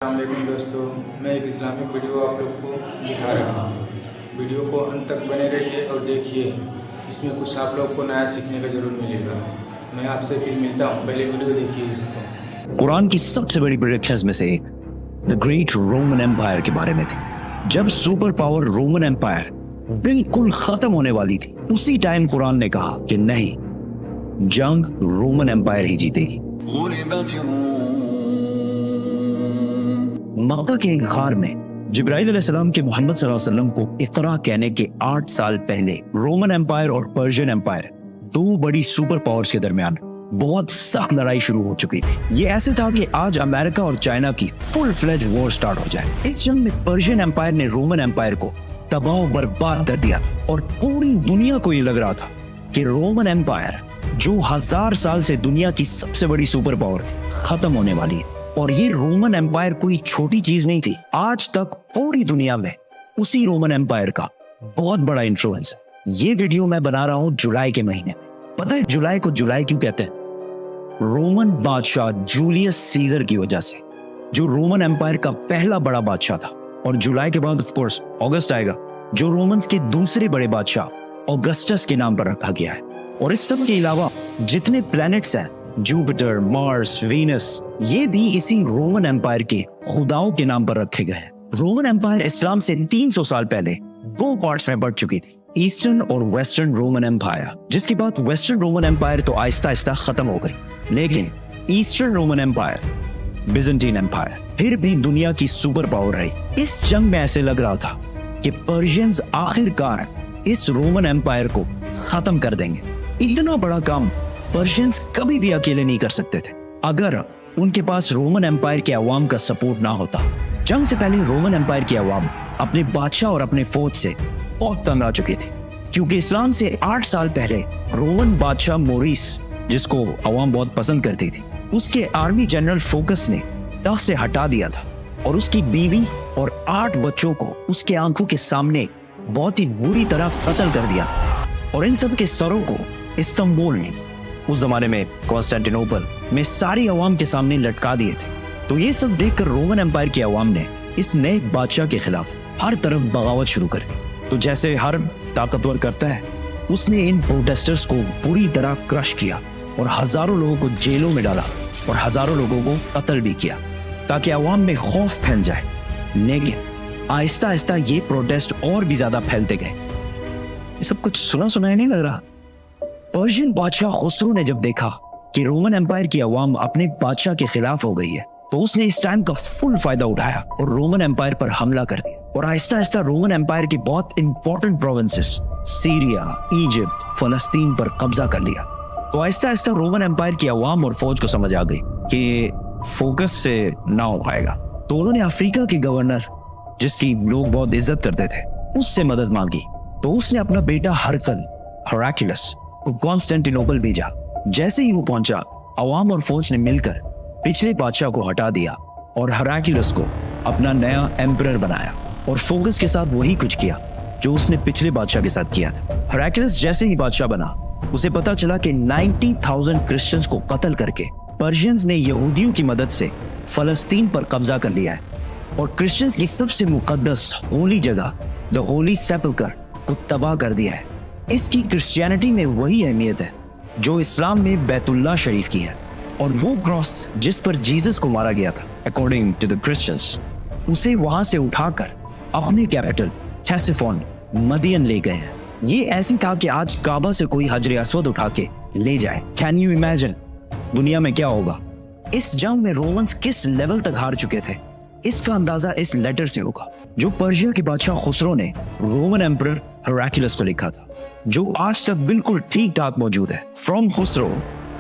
السلام علیکم دوستو، میں ایک اسلامک ویڈیو آپ لوگ کو دکھا رہا ہوں۔ ویڈیو کو انت تک بنے رہیے اور دیکھیے، اس میں کچھ آپ لوگ کو نیا سیکھنے کا ضرور ملے گا۔ میں آپ سے پھر ملتا ہوں، پہلے ویڈیو دیکھیے اس کو۔ قرآن کی سب سے بڑی پریڈکشنز میں سے ایک دا گریٹ رومن ایمپائر کے بارے میں تھی۔ جب سپر پاور رومن ایمپائر بالکل ختم ہونے والی تھی، اسی ٹائم قرآن نے کہا کہ نہیں، جنگ رومن ایمپائر ہی جیتے گی۔ مکہ کے ایک غار میں جبرائیل علیہ السلام کے محمد صلی اللہ علیہ وسلم کو اقرا کہنے کے 8 سال پہلے رومن ایمپائر اور پرشین ایمپائر، دو بڑی سپر پاورز کے درمیان بہت سخت لڑائی شروع ہو چکی تھی۔ یہ ایسے تھا کہ آج امریکہ اور چائنا کی فل فلیج وار سٹارٹ ہو جائے۔ اس جنگ میں پرشین ایمپائر نے رومن ایمپائر کو تباہ و برباد کر دیا تھا، اور پوری دنیا کو یہ لگ رہا تھا کہ رومن ایمپائر، جو 1000 سال سے دنیا کی سب سے بڑی سپر پاور تھی، ختم ہونے والی ہے۔ اور یہ رومن ایمپائر کوئی چھوٹی چیز نہیں تھی۔ آج تک پوری دنیا میں اسی رومن ایمپائر کا بہت بڑا انفلوئنس ہے۔ یہ ویڈیو میں بنا رہا ہوں جولائی کے مہینے میں۔ پتہ ہے جولائی کو جولائی کیوں کہتے ہیں؟ رومن بادشاہ جولیس سیزر کی وجہ سے، جو رومن ایمپائر کا پہلا بڑا بادشاہ تھا۔ اور جولائی کے بعد آف کورس اگست آئے گا، جو رومنز کے دوسرے بڑے بادشاہ اگسٹس کے نام پر رکھا گیا ہے۔ اور اس سب کے علاوہ جتنے پلانٹس ہیں، جوپیٹر، مارس، وینس، یہ بھی اسی رومن ایمپائر کے خداؤں کے نام پر رکھے گئے ہیں۔ رومن ایمپائر اسلام سے 300 سال پہلے 2 پارٹس میں بٹ چکی تھی، ایسٹرن اور ویسٹرن رومن ایمپائر، جس کے بعد ویسٹرن رومن ایمپائر تو آہستہ آہستہ ختم ہو گئی، لیکن ایسٹرن رومن ایمپائر، بیزنٹین ایمپائر، پھر بھی دنیا کی سپر پاور رہی۔ اس جنگ میں ایسے لگ رہا تھا کہ پرشینز آخر کار اس رومن ایمپائر کو ختم کر دیں گے۔ اتنا بڑا کام پرشینز کبھی بھی اکیلے نہیں کر سکتے تھے اگر ان کے پاس رومن ایمپائر کے عوام کا سپورٹ نہ ہوتا۔ جنگ سے پہلے رومن ایمپائر کے عوام اپنے بادشاہ اور اپنے فوج سے بہت تنگ آ چکے تھے، کیونکہ اسلام سے 8 سال پہلے رومن بادشاہ موریس، جس کو عوام بہت پسند کرتی تھی، اس کے آرمی جنرل فوکس نے تخت سے ہٹا دیا تھا، اور اس کی بیوی اور 8 بچوں کو اس کے آنکھوں کے سامنے بہت ہی بری طرح قتل کر دیا تھا، اور ان سب کے سروں کو استنبول نے، اس زمانے میں کانسٹینٹینوپل میں، ساری عوام کے سامنے لٹکا دیے تھے۔ تو یہ سب دیکھ کر رومن ایمپائر کی عوام نے اس نئے بادشاہ کے خلاف ہر طرف بغاوت شروع کر دی۔ تو جیسے ہر طاقتور کرتا ہے، اس نے ان پروٹیسٹرز کو پوری طرح کرش کیا، اور ہزاروں لوگوں کو جیلوں میں ڈالا، اور ہزاروں لوگوں کو قتل بھی کیا، تاکہ عوام میں خوف پھیل جائے۔ لیکن آہستہ آہستہ یہ پروٹیسٹ اور بھی زیادہ پھیلتے گئے۔ یہ سب کچھ سنا نہیں لگ رہا؟ پرشین بادشاہ خسرو نے جب دیکھا کہ رومن ایمپائر کی عوام اپنے بادشاہ کے خلاف ہو گئی ہے، تو اس نے اس ٹائم کا فل فائدہ اٹھایا اور رومن ایمپائر پر حملہ کر دیا، اور آہستہ آہستہ رومن ایمپائر کی بہت امپورٹنٹ پروونسز، سیریا، ایجپٹ، فلسطین پر قبضہ کر لیا۔ تو آہستہ آہستہ رومن ایمپائر کی عوام اور فوج کو سمجھ آ گئی کہ فوکس سے نہ ہو پائے گا، تو انہوں نے افریقہ کے گورنر، جس کی لوگ بہت عزت کرتے تھے، اس سے مدد مانگی۔ تو اس نے اپنا بیٹا ہراکلس کو کانسٹینٹینوپل بھیجا۔ جیسے ہی وہ پہنچا، عوام اور فوج نے مل کر پچھلے بادشاہ کو ہٹا دیا اور ہراکلس کو اپنا نیا ایمپرر بنایا، اور فوکس کے ساتھ وہی کچھ کیا جو اس نے پچھلے بادشاہ کے ساتھ کیا تھا۔ ہراکلس جیسے ہی بادشاہ بنا، اسے پتا چلا کہ 90,000 کرسچنز کو قتل کر کے پرشینز نے یہودیوں کی مدد سے فلسطین پر قبضہ کر لیا ہے، اور کرسچنز کی سب سے مقدس ہولی جگہ دا ہولی سیپلکر کو تباہ کر دیا ہے۔ اس کی کرسچینٹی میں وہی اہمیت ہے جو اسلام میں بیت اللہ شریف کی ہے، اور وہ کراس جس پر جیزس کو مارا گیا تھا اکارڈنگ ٹو دا کرسچنز، اسے وہاں سے اٹھا کر اپنے کیپٹل تھیسیفون مدین لے گئے ہیں۔ یہ ایسی تھا کہ آج کعبہ سے کوئی حجر اسود اٹھا کے لے جائے۔ کین یو امیجن دنیا میں کیا ہوگا؟ اس جنگ میں رومنز کس لیول تک ہار چکے تھے، اس کا اندازہ اس لیٹر سے ہوگا جو پرشیا کے بادشاہ خسرو نے رومن ایمپرر ہراکلس کو لکھا تھا، جو آج تک بالکل ٹھیک ٹھاک موجود ہے۔ فرام خسرو،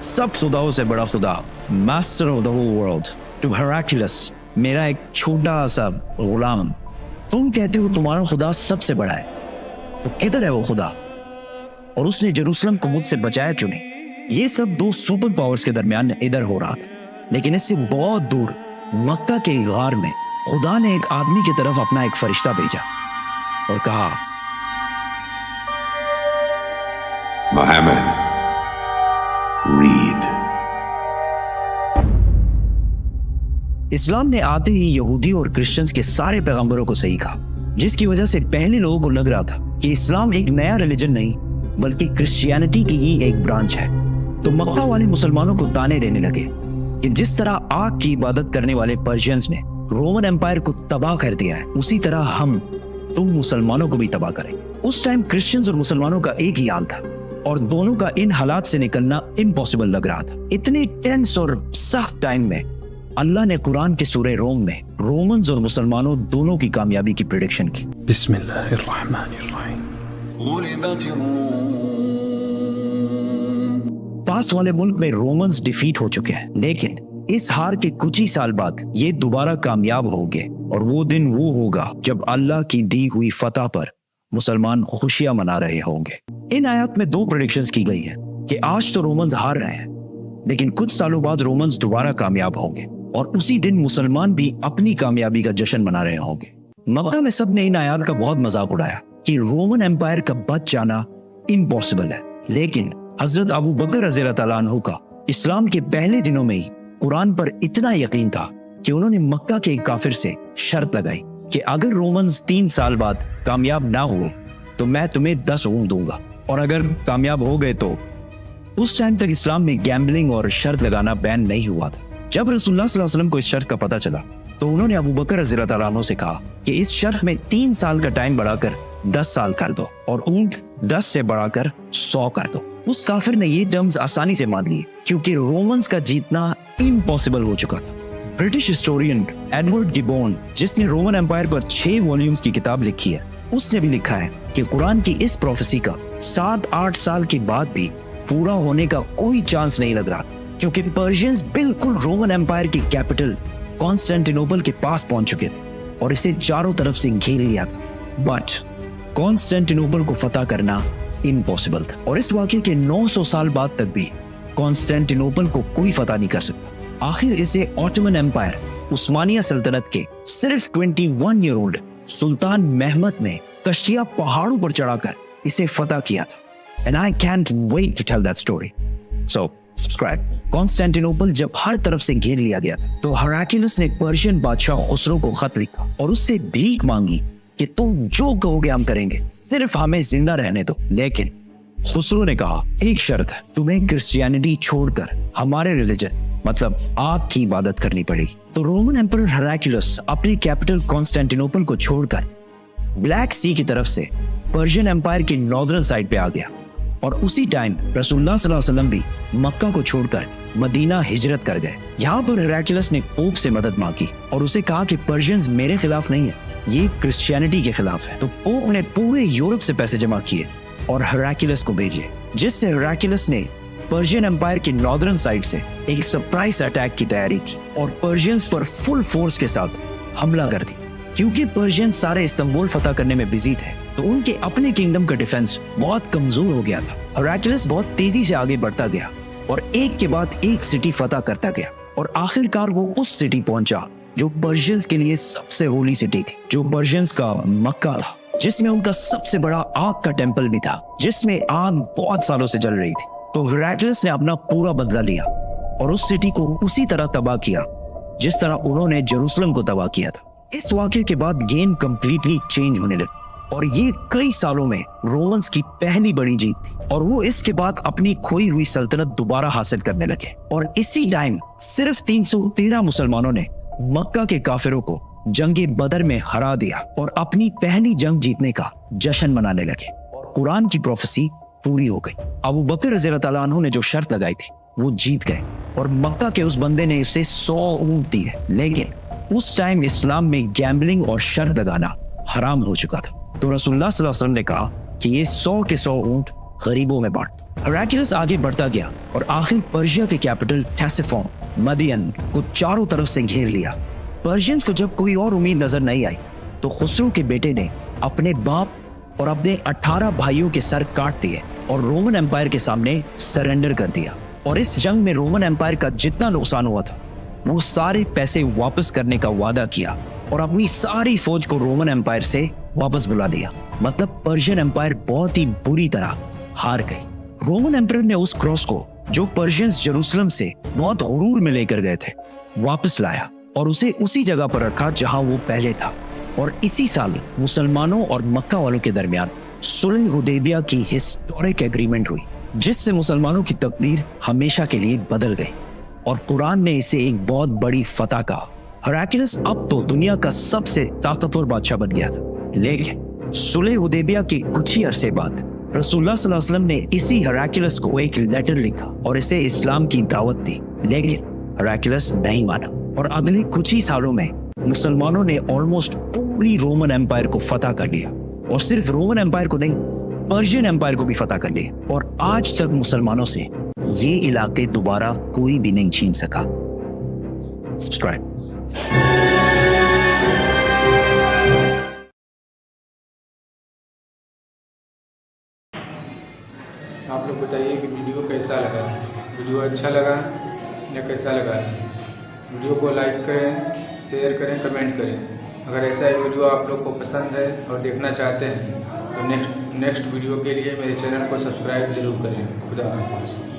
سب خداؤں سے بڑا خدا، master of the whole world, ٹو ہراکلس، میرا ایک چھوٹا سا غلام، تم کہتے ہو تمہارا خدا سب سے بڑا ہے، تو کدھر ہے وہ خدا؟ اور اس نے جیروسلم کو مجھ سے بچایا کیوں نہیں؟ یہ سب 2 سپر پاورز کے درمیان ادھر ہو رہا تھا، لیکن اس سے بہت دور مکہ کے غار میں خدا نے ایک آدمی کی طرف اپنا ایک فرشتہ بھیجا اور کہا، Muhammad, read. इस्लाम ने आते ही यहूदियों और क्रिश्चियंस के सारे पैगंबरों को सही कहा, जिसकी वजह से पहले लोगों को लग रहा था कि इस्लाम एक नया रिलीजन नहीं बल्कि क्रिश्चियनिटी की ही एक ब्रांच है। तो मक्का वाले मुसलमानों को ताने देने लगे कि जिस तरह आग की इबादत करने वाले पर्शियंस ने रोमन एम्पायर को तबाह कर दिया है, उसी तरह हम तुम मुसलमानों को भी तबाह करेंगे। उस टाइम क्रिश्चियंस और मुसलमानों का एक ही हाल था और दोनों का इन हालात से निकलना इम्पॉसिबल लग रहा था। इतने टेंस और सख्त टाइम में अल्लाह ने कुरान के सूरह रोम में रोमन्स और मुसलमानों दोनों की कामयाबी की प्रेडिक्शन की। बिस्मिल्लाहिर्रहमानिर्रहीम। पास वाले मुल्क में रोमन्स डिफीट हो चुके हैं, लेकिन इस हार के कुछ ही साल बाद ये दोबारा कामयाब होंगे और वो दिन वो होगा जब अल्लाह की दी हुई फतह पर मुसलमान खुशियां मना रहे होंगे। इन आयत में 2 प्रेडिक्शंस की गई है कि आज तो रोमन्स हार रहे हैं, लेकिन कुछ सालों बाद रोमन्स दोबारा कामयाब होंगे और उसी दिन मुसलमान भी अपनी कामयाबी का जश्न मना रहे होंगे। मक्का में सब ने इन आयत का बहुत मजाक उड़ाया कि रोमन एम्पायर का बच जाना इम्पॉसिबल है, लेकिन हजरत अबू बकर रज़ियल्लाहु तआला अन्हु का इस्लाम के पहले दिनों में ही कुरान पर इतना यकीन था कि उन्होंने मक्का के एक काफिर से शर्त लगाई कि अगर रोमन्स 3 साल बाद कामयाब ना हुए तो मैं तुम्हें 10 ऊंट दूंगा, और अगर कामयाब हो गए तो उस टाइम तक इस्लाम में गैम्बलिंग और शर्त लगाना बैन नहीं हुआ था। जब रसूलुल्लाह सल्लल्लाहु अलैहि वसल्लम को इस शर्त का पता चला तो उन्होंने अबू बकर रज़ियल्लाहु तआला अन्हु से कहा कि इस शर्त में 3 साल का टाइम बढ़ाकर 10 साल कर दो और ऊंट 10 से बढ़ाकर 100 कर दो। उस काफिर ने ये टर्म्स आसानी से मान लिए क्योंकि रोमन्स का जीतना इम्पॉसिबल हो चुका था। ब्रिटिश हिस्टोरियन एडवर्ड गिबोन, जिसने रोमन एम्पायर पर 6 वॉल्यूम्स की किताब लिखी है, उसने भी लिखा है कि कुरान की इस प्रोफेसी का 7-8 साल के बाद भी पूरा होने का कोई चांस नहीं लग रहा था, क्योंकि पर्शियंस बिल्कुल रोमन एम्पायर की कैपिटल कॉन्स्टेंटिनोपल के पास पहुंच चुके थे और इसे चारों तरफ से घेर लिया था। बट कॉन्स्टेंटिनोपल को फतह करना इम्पॉसिबल था और इस वाक़ये के 900 साल बाद तक भी कॉन्स्टेंटिनोपल को कोई फतह नहीं कर सकता। आखिर इसे ऑटोमन एम्पायर उस्मानिया सल्तनत के सिर्फ 21 ईयर ओल्ड सुल्तान महमद ने कश्तिया पहाड़ों पर चढ़ाकर इसे फतह किया था। And I can't wait to tell that story, so subscribe. Constantinople जब हर तरफ से घेर लिया गया था तो हेराक्लियस ने पर्शियन बादशाह खुसरो को खत लिखा और उससे भीख मांगी कि तुम जो कहोगे हम करेंगे, सिर्फ हमें जिंदा रहने दो। लेकिन खुसरो ने कहा एक शर्त है, तुम्हें क्रिश्चियनिटी छोड़कर हमारे रिलीजन मतलब आग की इबादत करनी पड़ेगी। तो रोमन एम्परर हेराक्लियस अपनी कैपिटल कॉन्स्टेंटिनोपल को छोड़कर ब्लैक सी की तरफ से पर्शियन एम्पायर की नॉर्दर्न साइड पे आ गया और उसी टाइम रसूलुल्लाह सल्लल्लाहु अलैहि वसल्लम भी मक्का को छोड़कर मदीना हिजरत कर गए। यहाँ पर हेराक्लियस ने पोप से मदद मांगी और उसे कहा कि पर्शियंस मेरे खिलाफ नहीं है, ये क्रिश्चियनिटी के खिलाफ है। तो पोप ने पूरे यूरोप से पैसे जमा किए और हेराक्लियस को भेजे, जिससे हेराक्लियस ने पर्शियन एम्पायर की नॉर्दर्न साइड से एक सरप्राइज अटैक की तैयारी की और पर्शियंस पर फुल फोर्स के साथ हमला कर दिया। क्योंकि पर्शियंस सारे इस्तांबुल फतह करने में बिजी थे तो उनके अपने किंगडम का डिफेंस बहुत कमजोर हो गया था। हेराक्लियस बहुत तेजी से आगे बढ़ता गया और एक के बाद एक सिटी फतह करता गया और आखिरकार वो उस सिटी पहुंचा जो पर्शियंस के लिए सबसे होली सिटी थी, जो पर्शियंस का मक्का था, जिसमें उनका सबसे बड़ा आग का टेंपल भी था, जिसमें आग बहुत सालों से जल रही थी। तो हेराक्लियस ने अपना पूरा बदला लिया और उस सिटी को उसी तरह तबाह किया जिस तरह उन्होंने जेरूसलम को तबाह किया था। इस वाक़ये के बाद गेम कंप्लीटली चेंज होने लगी और ये कई सालों में रोमन्स की पहली बड़ी जीत थी और वो इसके बाद अपनी खोई हुई सल्तनत दोबारा हासिल करने लगे। और इसी टाइम सिर्फ 313 मुसलमानों ने मक्का के काफिरों को जंगे बदर में हरा दिया और अपनी पहली जंग जीतने का जश्न मनाने लगे और कुरान की प्रोफेसी पूरी हो गई। अबू बकर रज़ियल्लाहु तआला अन्हु ने जो शर्त लगाई थी वो जीत गए और मक्का के उस बंदे ने उसे 100 ऊंट दिए। लेकिन उस टाइम इस्लाम में गैम्बलिंग और शर्त लगाना हराम हो चुका था। तो रसूलुल्लाह सल्लल्लाहु अलैहि वसल्लम ने कहा कि ये 100 के 100 ऊंट गरीबों में बांट दो। हेराक्लियस आगे बढ़ता गया और आखिर पर्शिया के कैपिटल टेसिफोन मदियन को चारों तरफ से घेर लिया। पर्शियंस को जब कोई और उम्मीद नजर नहीं आई तो खुसरो के बेटे ने अपने बाप और अपने 18 भाइयों के सर काट दिए और रोमन एम्पायर के सामने सरेंडर कर दिया। और इस जंग में रोमन एम्पायर का जितना नुकसान हुआ था वो सारे पैसे वापस करने का वादा किया और अपनी सारी फौज को रोमन एम्पायर से वापस बुला लिया। मतलब पर्शियन एम्पायर बहुत ही बुरी तरह हार गई। रोमन एम्पायर ने उस क्रॉस को जो पर्शियंस जेरूसलम से बहुत गुरूर में लेकर गए थे वापस लाया और उसे उसी जगह पर रखा जहां वो पहले था। और इसी साल मुसलमानों और मक्का वालों के दरमियान सुलह हुदैबिया की हिस्टोरिक एग्रीमेंट हुई, जिससे मुसलमानों की तकदीर हमेशा के लिए बदल गई और कुरान ने इसे एक बहुत बड़ी फतह कहा। हेराक्लियस अब तो दुनिया का सबसे ताकतवर बादशाह बन गया था। लेकिन सुलह हुदैबिया के कुछ ही अरसे बाद रसूलुल्लाह सल्लल्लाहु अलैहि वसल्लम ने इसी हेराक्लियस को एक लेटर लिखा और इसे इस्लाम की दावत दी, लेकिन हेराक्लियस नहीं माना और अगले कुछ ही सालों में मुसलमानों ने ऑलमोस्ट पूरी रोमन एम्पायर को फतह कर लिया, और सिर्फ रोमन एम्पायर को नहीं, पर्शियन एम्पायर को भी फतह कर लिया। और आज तक मुसलमानों से ये इलाके दोबारा कोई भी नहीं छीन सका। सब्सक्राइब। आप लोग बताइए कि वीडियो कैसा लगा, वीडियो अच्छा लगा या कैसा लगा। वीडियो को लाइक करें, शेयर करें, कमेंट करें। अगर ऐसा ही वीडियो आप लोग को पसंद है और देखना चाहते हैं तो नेक्स्ट वीडियो के लिए मेरे चैनल को सब्सक्राइब जरूर करें। खुदा हाफ़िज़।